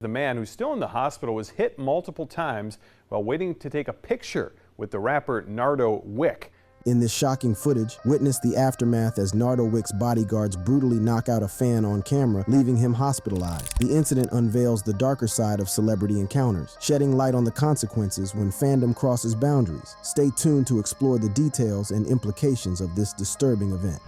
The man, who's still in the hospital, was hit multiple times while waiting to take a picture with the rapper Nardo Wick. In this shocking footage, witness the aftermath as Nardo Wick's bodyguards brutally knock out a fan on camera, leaving him hospitalized. The incident unveils the darker side of celebrity encounters, shedding light on the consequences when fandom crosses boundaries. Stay tuned to explore the details and implications of this disturbing event.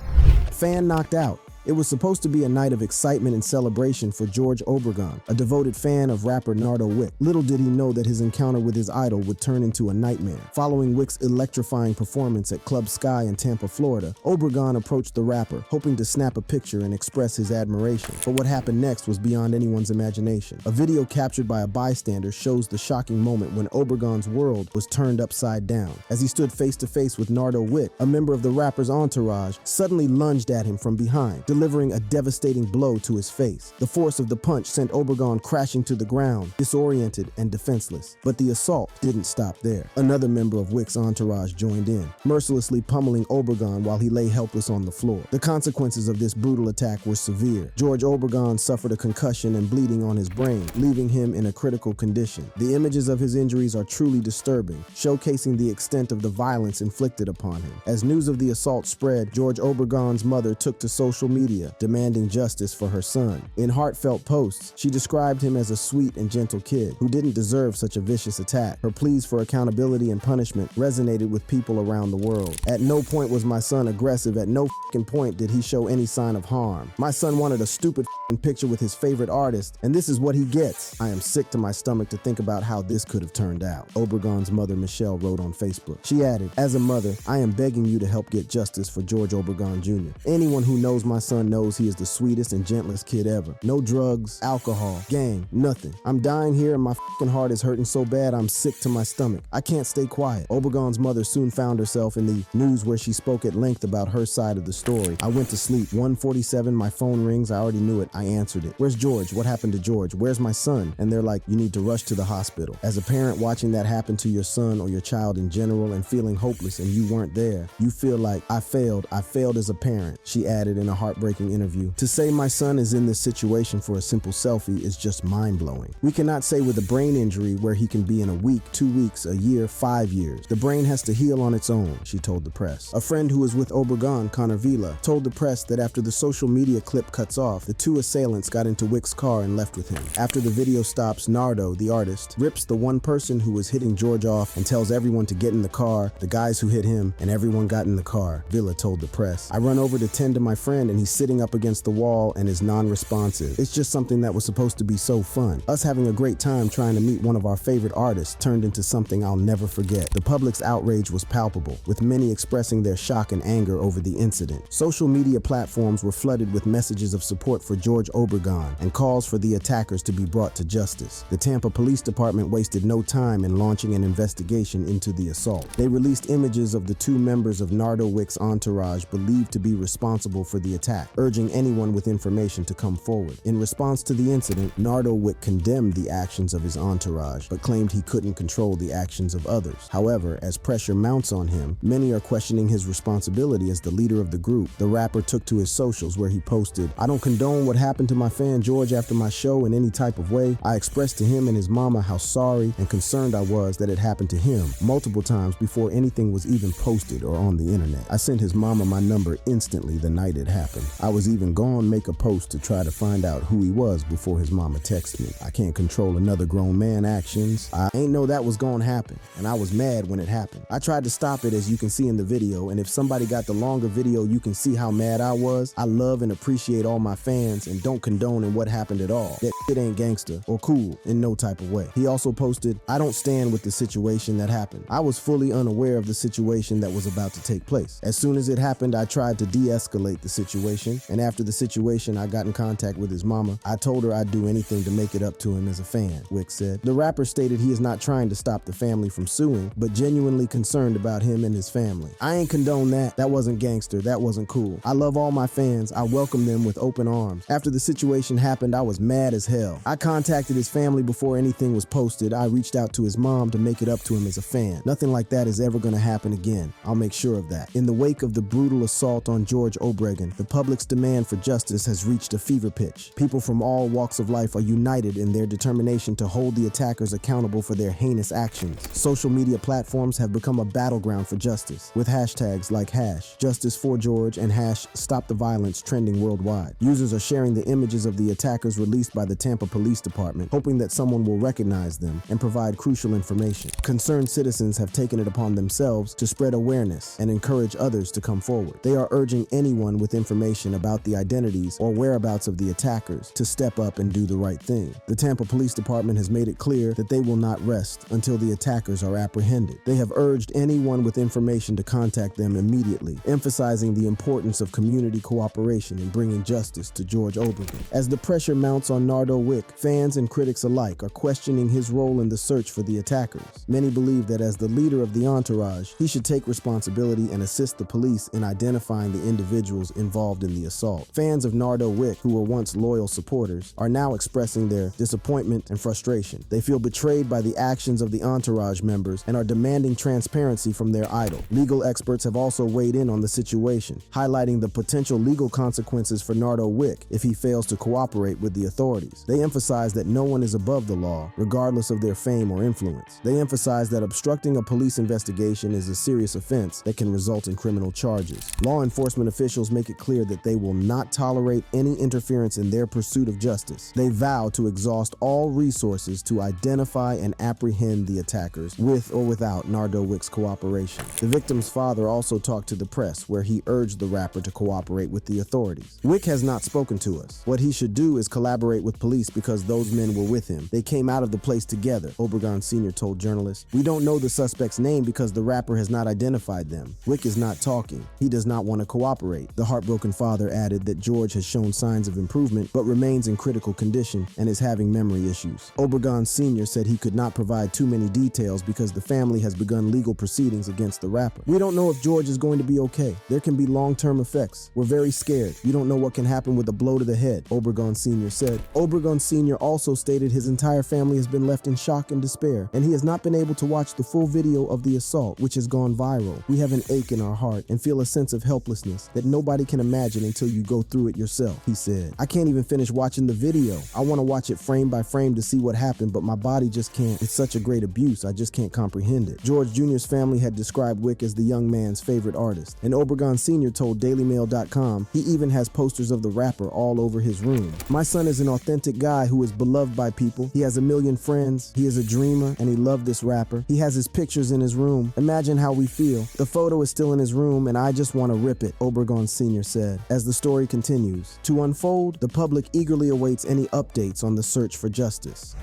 Fan knocked out. It was supposed to be a night of excitement and celebration for George Obregon, a devoted fan of rapper Nardo Wick. Little did he know that his encounter with his idol would turn into a nightmare. Following Wick's electrifying performance at Club Sky in Tampa, Florida, Obregon approached the rapper, hoping to snap a picture and express his admiration. But what happened next was beyond anyone's imagination. A video captured by a bystander shows the shocking moment when Obregon's world was turned upside down. As he stood face to face with Nardo Wick, a member of the rapper's entourage suddenly lunged at him from behind, delivering a devastating blow to his face. The force of the punch sent Obregon crashing to the ground, disoriented and defenseless. But the assault didn't stop there. Another member of Wick's entourage joined in, mercilessly pummeling Obregon while he lay helpless on the floor. The consequences of this brutal attack were severe. George Obregon suffered a concussion and bleeding on his brain, leaving him in a critical condition. The images of his injuries are truly disturbing, showcasing the extent of the violence inflicted upon him. As news of the assault spread, George Obregon's mother took to social media, demanding justice for her son. In heartfelt posts, she described him as a sweet and gentle kid who didn't deserve such a vicious attack. Her pleas for accountability and punishment resonated with people around the world. At no point was my son aggressive. At no point did he show any sign of harm. My son wanted a stupid picture with his favorite artist, and this is what he gets. I am sick to my stomach to think about how this could have turned out, Obregon's mother Michelle wrote on Facebook. She added, "As a mother, I am begging you to help get justice for George Obregon Jr. Anyone who knows my son knows he is the sweetest and gentlest kid ever. No drugs, alcohol, gang, nothing. I'm dying here and my heart is hurting so bad I'm sick to my stomach. I can't stay quiet." Obregon's mother soon found herself in the news where she spoke at length about her side of the story. "I went to sleep. 1:47, my phone rings. I already knew it. I answered it. Where's George? What happened to George? Where's my son?" And they're like, "You need to rush to the hospital." As a parent watching that happen to your son or your child in general and feeling hopeless and you weren't there, you feel like, I failed as a parent," she added in a heartbreaking interview. "To say my son is in this situation for a simple selfie is just mind-blowing. We cannot say with a brain injury where he can be in a week, 2 weeks, a year, 5 years. The brain has to heal on its own," she told the press. A friend who was with Obregon, Controversies, told the press that after the social media clip cuts off, the two assailants got into Wick's car and left with him. After the video stops, Nardo, the artist, rips the one person who was hitting George off and tells everyone to get in the car, the guys who hit him, and everyone got in the car, Villa told the press. "I run over to tend to my friend and he's sitting up against the wall and is non-responsive. It's just something that was supposed to be so fun. Us having a great time trying to meet one of our favorite artists turned into something I'll never forget." The public's outrage was palpable, with many expressing their shock and anger over the incident. Social media platforms were flooded with messages of support for George Obregon and calls for the attackers to be brought to justice. The Tampa Police Department wasted no time in launching an investigation into the assault. They released images of the two members of Nardo Wick's entourage believed to be responsible for the attack, urging anyone with information to come forward. In response to the incident, Nardo Wick condemned the actions of his entourage, but claimed he couldn't control the actions of others. However, as pressure mounts on him, many are questioning his responsibility as the leader of the group. The rapper took to his socials where he posted, "I don't condone what happened to my fan George after my show in any type of way. I expressed to him and his mama how sorry and concerned I was that it happened to him multiple times before anything was even posted or on the internet. I sent his mama my number instantly the night it happened. I was even gone make a post to try to find out who he was before his mama texted me. I can't control another grown man actions. I ain't know that was gonna happen, and I was mad when it happened. I tried to stop it as you can see in the video, and if somebody got the longer video you can see how mad I was. I love and appreciate all my fans and don't condone in what happened at all. That shit ain't gangster or cool in no type of way." He also posted, "I don't stand with the situation that happened. I was fully unaware of the situation that was about to take place. As soon as it happened, I tried to de-escalate the situation, and after the situation, I got in contact with his mama. I told her I'd do anything to make it up to him as a fan," Wick said. The rapper stated he is not trying to stop the family from suing, but genuinely concerned about him and his family. "I ain't condone that. That wasn't gangster. That wasn't cool. I love all my fans. I welcome them with open arms. After the situation happened, I was mad as hell. I contacted his family before anything was posted. I reached out to his mom to make it up to him as a fan. Nothing like that is ever going to happen again. I'll make sure of that." In the wake of the brutal assault on George Obregon, the public public's demand for justice has reached a fever pitch. People from all walks of life are united in their determination to hold the attackers accountable for their heinous actions. Social media platforms have become a battleground for justice, with hashtags like #JusticeForGeorge and #StopTheViolence trending worldwide. Users are sharing the images of the attackers released by the Tampa Police Department, hoping that someone will recognize them and provide crucial information. Concerned citizens have taken it upon themselves to spread awareness and encourage others to come forward. They are urging anyone with information about the identities or whereabouts of the attackers to step up and do the right thing. The Tampa Police Department has made it clear that they will not rest until the attackers are apprehended. They have urged anyone with information to contact them immediately, emphasizing the importance of community cooperation in bringing justice to George Obregon. As the pressure mounts on Nardo Wick, fans and critics alike are questioning his role in the search for the attackers. Many believe that as the leader of the entourage, he should take responsibility and assist the police in identifying the individuals involved in the assault. Fans of Nardo Wick, who were once loyal supporters, are now expressing their disappointment and frustration. They feel betrayed by the actions of the entourage members and are demanding transparency from their idol. Legal experts have also weighed in on the situation, highlighting the potential legal consequences for Nardo Wick if he fails to cooperate with the authorities. They emphasize that no one is above the law, regardless of their fame or influence. They emphasize that obstructing a police investigation is a serious offense that can result in criminal charges. Law enforcement officials make it clear that they will not tolerate any interference in their pursuit of justice. They vow to exhaust all resources to identify and apprehend the attackers, with or without Nardo Wick's cooperation. The victim's father also talked to the press, where he urged the rapper to cooperate with the authorities. Wick has not spoken to us. What he should do is collaborate with police because those men were with him. They came out of the place together, Obregon Sr. told journalists. We don't know the suspect's name because the rapper has not identified them. Wick is not talking. He does not want to cooperate. The heartbroken father added that George has shown signs of improvement but remains in critical condition and is having memory issues. Obregon Sr. said he could not provide too many details because the family has begun legal proceedings against the rapper. We don't know if George is going to be okay. There can be long-term effects. We're very scared. You don't know what can happen with a blow to the head, Obregon Sr. said. Obregon Sr. also stated his entire family has been left in shock and despair, and he has not been able to watch the full video of the assault, which has gone viral. We have an ache in our heart and feel a sense of helplessness that nobody can imagine until you go through it yourself, he said. I can't even finish watching the video. I want to watch it frame by frame to see what happened, but my body just can't. It's such a great abuse, I just can't comprehend it. George Jr.'s family had described Wick as the young man's favorite artist, and Obregon Sr. told DailyMail.com he even has posters of the rapper all over his room. My son is an authentic guy who is beloved by people. He has a million friends. He is a dreamer, and he loved this rapper. He has his pictures in his room. Imagine how we feel. The photo is still in his room, and I just want to rip it, Obregon Sr. said. As the story continues to unfold, the public eagerly awaits any updates on the search for justice.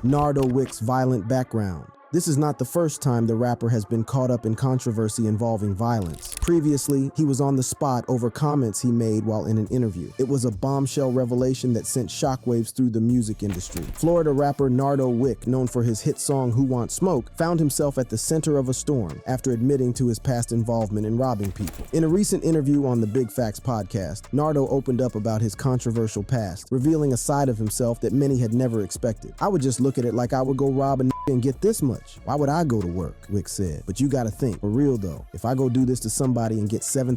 Nardo Wick's violent background. This is not the first time the rapper has been caught up in controversy involving violence. Previously, he was on the spot over comments he made while in an interview. It was a bombshell revelation that sent shockwaves through the music industry. Florida rapper Nardo Wick, known for his hit song Who Wants Smoke, found himself at the center of a storm after admitting to his past involvement in robbing people. In a recent interview on the Big Facts podcast, Nardo opened up about his controversial past, revealing a side of himself that many had never expected. I would just look at it like I would go rob a and get this much. Why would I go to work? Wick said. But you gotta think, for real though, if I go do this to somebody and get $7,000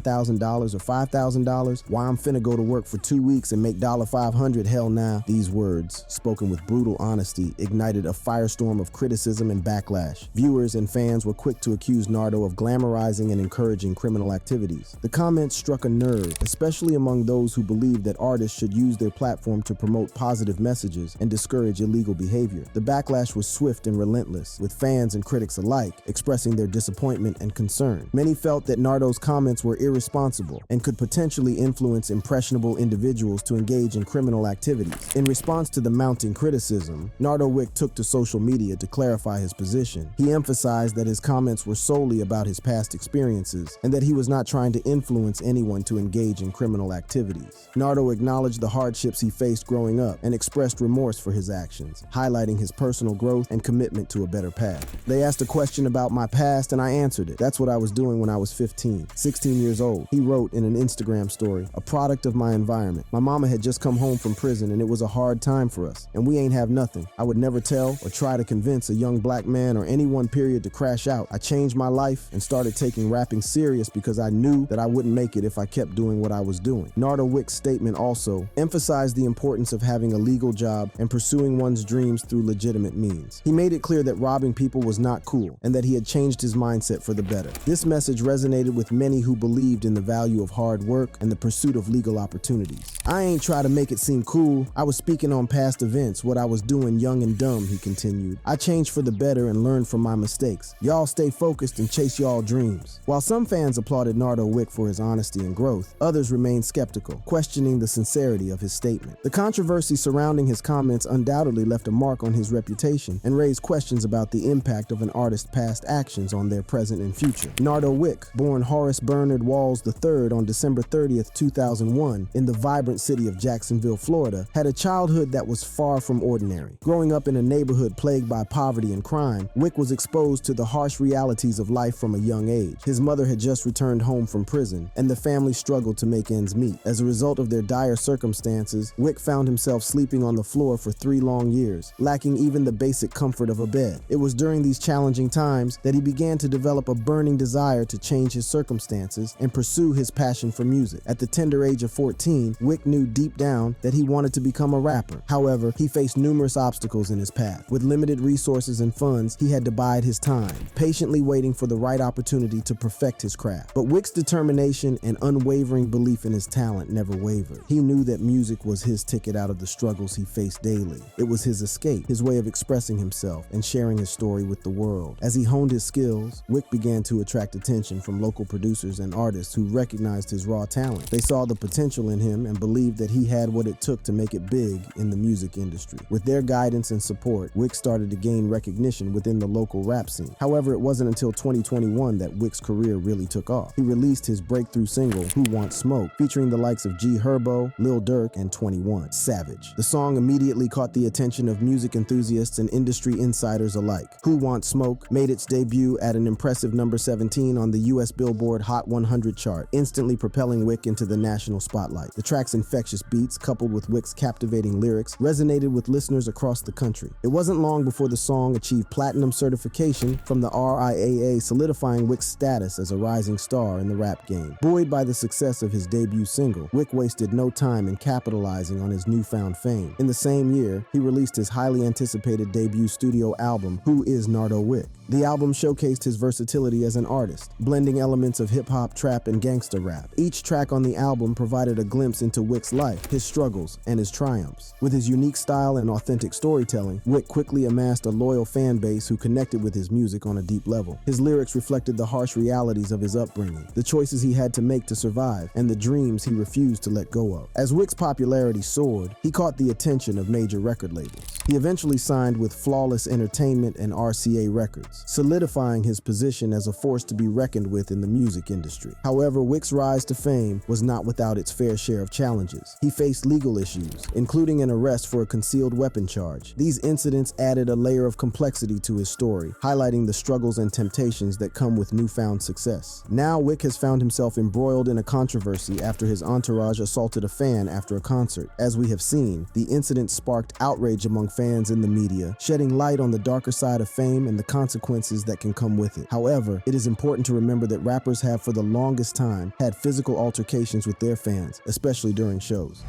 or $5,000, why I'm finna go to work for 2 weeks and make $500? Hell nah. These words, spoken with brutal honesty, ignited a firestorm of criticism and backlash. Viewers and fans were quick to accuse Nardo of glamorizing and encouraging criminal activities. The comments struck a nerve, especially among those who believe that artists should use their platform to promote positive messages and discourage illegal behavior. The backlash was swift and relentless, with fans and critics alike expressing their disappointment and concern. Many felt that Nardo's comments were irresponsible and could potentially influence impressionable individuals to engage in criminal activities. In response to the mounting criticism, Nardo Wick took to social media to clarify his position. He emphasized that his comments were solely about his past experiences and that he was not trying to influence anyone to engage in criminal activities. Nardo acknowledged the hardships he faced growing up and expressed remorse for his actions, highlighting his personal growth and commitment to a better path. path. They asked a question about my past and I answered it. That's what I was doing when I was 15, 16 years old. He wrote in an Instagram story, a product of my environment. My mama had just come home from prison and it was a hard time for us. And we ain't have nothing. I would never tell or try to convince a young black man or anyone period to crash out. I changed my life and started taking rapping serious because I knew that I wouldn't make it if I kept doing what I was doing. Nardo Wick's statement also emphasized the importance of having a legal job and pursuing one's dreams through legitimate means. He made it clear that robbing people was not cool and that he had changed his mindset for the better. This message resonated with many who believed in the value of hard work and the pursuit of legal opportunities. I ain't try to make it seem cool. I was speaking on past events, what I was doing young and dumb, he continued. I changed for the better and learned from my mistakes. Y'all stay focused and chase y'all dreams. While some fans applauded Nardo Wick for his honesty and growth, others remained skeptical, questioning the sincerity of his statement. The controversy surrounding his comments undoubtedly left a mark on his reputation and raised questions about the impact of an artist's past actions on their present and future. Nardo Wick, born Horace Bernard Walls III on December 30th, 2001, in the vibrant city of Jacksonville, Florida, had a childhood that was far from ordinary. Growing up in a neighborhood plagued by poverty and crime, Wick was exposed to the harsh realities of life from a young age. His mother had just returned home from prison, and the family struggled to make ends meet. As a result of their dire circumstances, Wick found himself sleeping on the floor for 3 long years, lacking even the basic comfort of a bed. It was during these challenging times that he began to develop a burning desire to change his circumstances and pursue his passion for music. At the tender age of 14, Wick knew deep down that he wanted to become a rapper. However, he faced numerous obstacles in his path. With limited resources and funds, he had to bide his time, patiently waiting for the right opportunity to perfect his craft. But Wick's determination and unwavering belief in his talent never wavered. He knew that music was his ticket out of the struggles he faced daily. It was his escape, his way of expressing himself and sharing his story with the world. As he honed his skills, Wick began to attract attention from local producers and artists who recognized his raw talent. They saw the potential in him and believed that he had what it took to make it big in the music industry. With their guidance and support, Wick started to gain recognition within the local rap scene. However, it wasn't until 2021 that Wick's career really took off. He released his breakthrough single, Who Wants Smoke, featuring the likes of G Herbo, Lil Durk, and 21 Savage. The song immediately caught the attention of music enthusiasts and industry insiders alike. Who Wants Smoke made its debut at an impressive number 17 on the US Billboard Hot 100 chart, instantly propelling Wick into the national spotlight. The track's infectious beats, coupled with Wick's captivating lyrics, resonated with listeners across the country. It wasn't long before the song achieved platinum certification from the RIAA, solidifying Wick's status as a rising star in the rap game. Buoyed by the success of his debut single, Wick wasted no time in capitalizing on his newfound fame. In the same year, he released his highly anticipated debut studio album, Who Is Nardo Wick? The album showcased his versatility as an artist, blending elements of hip-hop, trap, and gangsta rap. Each track on the album provided a glimpse into Wick's life, his struggles, and his triumphs. With his unique style and authentic storytelling, Wick quickly amassed a loyal fan base who connected with his music on a deep level. His lyrics reflected the harsh realities of his upbringing, the choices he had to make to survive, and the dreams he refused to let go of. As Wick's popularity soared, he caught the attention of major record labels. He eventually signed with Flawless Entertainment and RCA Records, solidifying his position as a force to be reckoned with in the music industry. However, Wick's rise to fame was not without its fair share of challenges. He faced legal issues, including an arrest for a concealed weapon charge. These incidents added a layer of complexity to his story, highlighting the struggles and temptations that come with newfound success. Now, Wick has found himself embroiled in a controversy after his entourage assaulted a fan after a concert. As we have seen, the incident sparked outrage among fans and the media, shedding light on the darker side of fame and the consequences that can come with it. However, it is important to remember that rappers have for the longest time had physical altercations with their fans, especially during shows.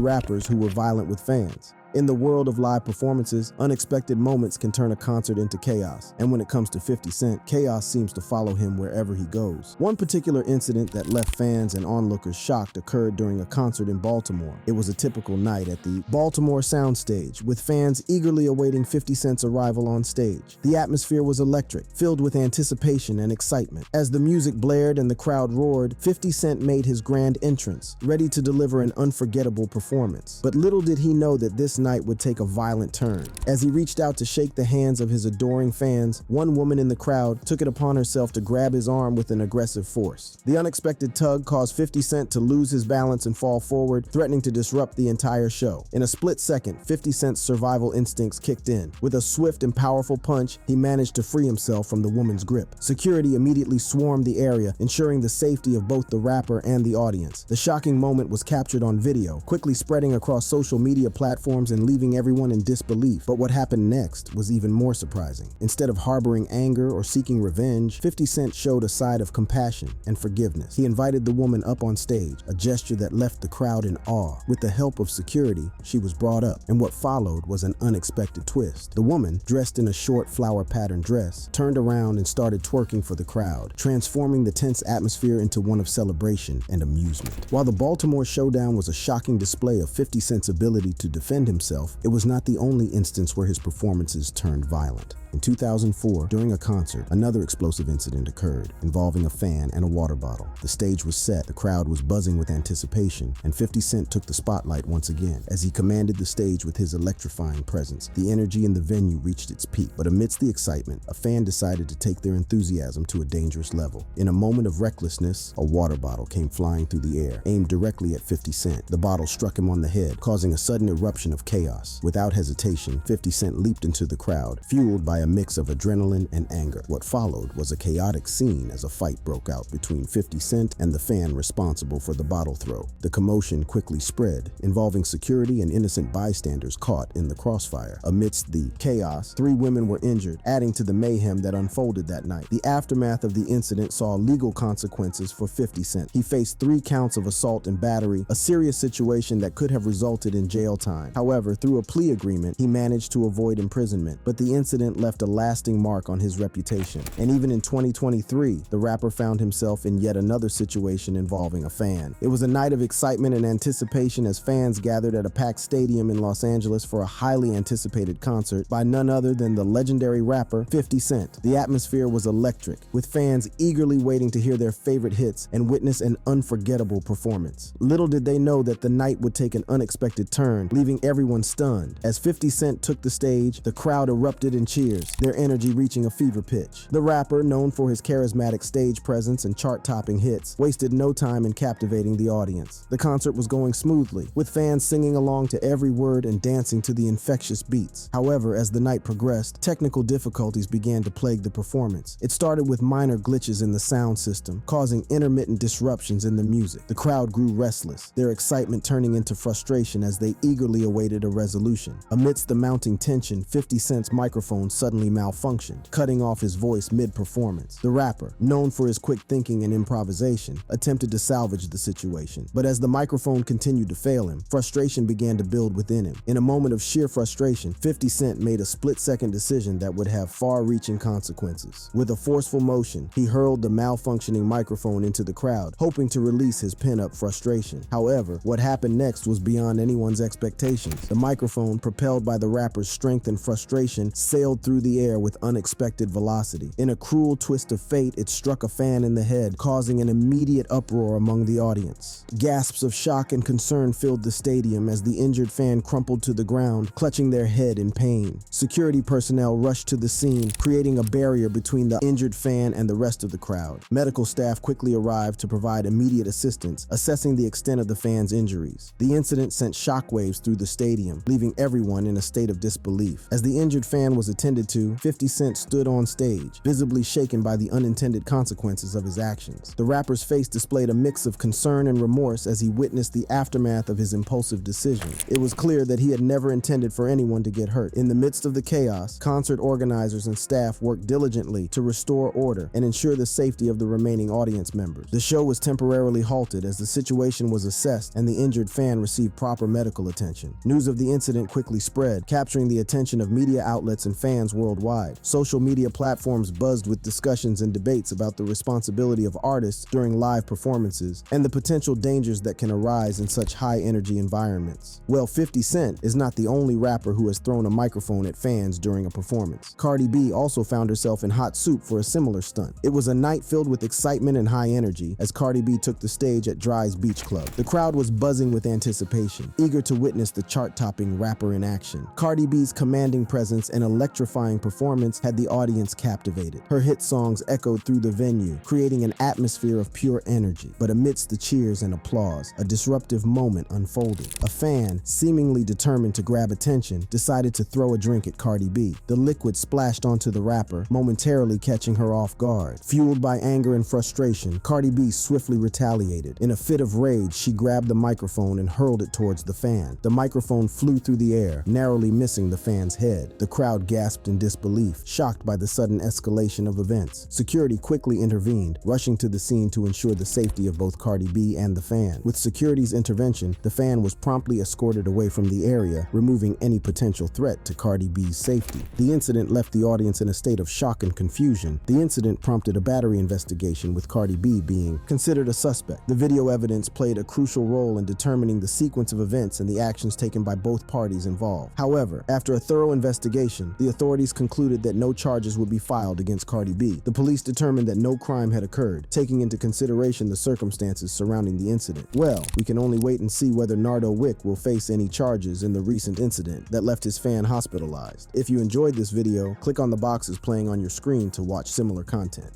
Rappers who were violent with fans. In the world of live performances, unexpected moments can turn a concert into chaos. And when it comes to 50 Cent, chaos seems to follow him wherever he goes. One particular incident that left fans and onlookers shocked occurred during a concert in Baltimore. It was a typical night at the Baltimore soundstage, with fans eagerly awaiting 50 Cent's arrival on stage. The atmosphere was electric, filled with anticipation and excitement. As the music blared and the crowd roared, 50 Cent made his grand entrance, ready to deliver an unforgettable performance. But little did he know that this night would take a violent turn. As he reached out to shake the hands of his adoring fans, one woman in the crowd took it upon herself to grab his arm with an aggressive force. The unexpected tug caused 50 Cent to lose his balance and fall forward, threatening to disrupt the entire show. In a split second, 50 Cent's survival instincts kicked in. With a swift and powerful punch, he managed to free himself from the woman's grip. Security immediately swarmed the area, ensuring the safety of both the rapper and the audience. The shocking moment was captured on video, quickly spreading across social media platforms and leaving everyone in disbelief. But what happened next was even more surprising. Instead of harboring anger or seeking revenge, 50 Cent showed a side of compassion and forgiveness. He invited the woman up on stage, a gesture that left the crowd in awe. With the help of security, she was brought up, and what followed was an unexpected twist. The woman, dressed in a short flower-patterned dress, turned around and started twerking for the crowd, transforming the tense atmosphere into one of celebration and amusement. While the Baltimore showdown was a shocking display of 50 Cent's ability to defend himself, it was not the only instance where his performances turned violent. In 2004, during a concert, another explosive incident occurred, involving a fan and a water bottle. The stage was set, the crowd was buzzing with anticipation, and 50 Cent took the spotlight once again. As he commanded the stage with his electrifying presence, the energy in the venue reached its peak. But amidst the excitement, a fan decided to take their enthusiasm to a dangerous level. In a moment of recklessness, a water bottle came flying through the air, aimed directly at 50 Cent. The bottle struck him on the head, causing a sudden eruption of chaos. Without hesitation, 50 Cent leaped into the crowd, fueled by a mix of adrenaline and anger. What followed was a chaotic scene as a fight broke out between 50 Cent and the fan responsible for the bottle throw. The commotion quickly spread, involving security and innocent bystanders caught in the crossfire. Amidst the chaos, 3 women were injured, adding to the mayhem that unfolded that night. The aftermath of the incident saw legal consequences for 50 Cent. He faced 3 counts of assault and battery, a serious situation that could have resulted in jail time. However, through a plea agreement, he managed to avoid imprisonment, but the incident left a lasting mark on his reputation. And even in 2023, the rapper found himself in yet another situation involving a fan. It was a night of excitement and anticipation as fans gathered at a packed stadium in Los Angeles for a highly anticipated concert by none other than the legendary rapper 50 Cent. The atmosphere was electric, with fans eagerly waiting to hear their favorite hits and witness an unforgettable performance. Little did they know that the night would take an unexpected turn, leaving everyone stunned. As 50 Cent took the stage, the crowd erupted in cheers, their energy reaching a fever pitch. The rapper, known for his charismatic stage presence and chart-topping hits, wasted no time in captivating the audience. The concert was going smoothly, with fans singing along to every word and dancing to the infectious beats. However, as the night progressed, technical difficulties began to plague the performance. It started with minor glitches in the sound system, causing intermittent disruptions in the music. The crowd grew restless, their excitement turning into frustration as they eagerly awaited a resolution. Amidst the mounting tension, 50 Cent's microphone suddenly malfunctioned, cutting off his voice mid-performance. The rapper, known for his quick thinking and improvisation, attempted to salvage the situation. But as the microphone continued to fail him, frustration began to build within him. In a moment of sheer frustration, 50 Cent made a split-second decision that would have far-reaching consequences. With a forceful motion, he hurled the malfunctioning microphone into the crowd, hoping to release his pent-up frustration. However, what happened next was beyond anyone's expectations. The microphone, propelled by the rapper's strength and frustration, sailed through the air with unexpected velocity. In a cruel twist of fate, it struck a fan in the head, causing an immediate uproar among the audience. Gasps of shock and concern filled the stadium as the injured fan crumpled to the ground, clutching their head in pain. Security personnel rushed to the scene, creating a barrier between the injured fan and the rest of the crowd. Medical staff quickly arrived to provide immediate assistance, assessing the extent of the fan's injuries. The incident sent shockwaves through the stadium, leaving everyone in a state of disbelief. As the injured fan was attended to, 50 Cent stood on stage, visibly shaken by the unintended consequences of his actions. The rapper's face displayed a mix of concern and remorse as he witnessed the aftermath of his impulsive decision. It was clear that he had never intended for anyone to get hurt. In the midst of the chaos, concert organizers and staff worked diligently to restore order and ensure the safety of the remaining audience members. The show was temporarily halted as the situation was assessed and the injured fan received proper medical attention. News of the incident quickly spread, capturing the attention of media outlets and fans fans worldwide. Social media platforms buzzed with discussions and debates about the responsibility of artists during live performances and the potential dangers that can arise in such high-energy environments. Well, 50 Cent is not the only rapper who has thrown a microphone at fans during a performance. Cardi B also found herself in hot soup for a similar stunt. It was a night filled with excitement and high energy as Cardi B took the stage at Dry's Beach Club. The crowd was buzzing with anticipation, eager to witness the chart-topping rapper in action. Cardi B's commanding presence and electrifying performance had the audience captivated. Her hit songs echoed through the venue, creating an atmosphere of pure energy. But amidst the cheers and applause, a disruptive moment unfolded. A fan, seemingly determined to grab attention, decided to throw a drink at Cardi B. The liquid splashed onto the rapper, momentarily catching her off guard. Fueled by anger and frustration, Cardi B swiftly retaliated. In a fit of rage, she grabbed the microphone and hurled it towards the fan. The microphone flew through the air, narrowly missing the fan's head. The crowd gasped in disbelief, shocked by the sudden escalation of events. Security quickly intervened, rushing to the scene to ensure the safety of both Cardi B and the fan. With security's intervention, the fan was promptly escorted away from the area, removing any potential threat to Cardi B's safety. The incident left the audience in a state of shock and confusion. The incident prompted a battery investigation, with Cardi B being considered a suspect. The video evidence played a crucial role in determining the sequence of events and the actions taken by both parties involved. However, after a thorough investigation, the authorities concluded that no charges would be filed against Cardi B. The police determined that no crime had occurred, taking into consideration the circumstances surrounding the incident. Well, we can only wait and see whether Nardo Wick will face any charges in the recent incident that left his fan hospitalized. If you enjoyed this video, click on the boxes playing on your screen to watch similar content.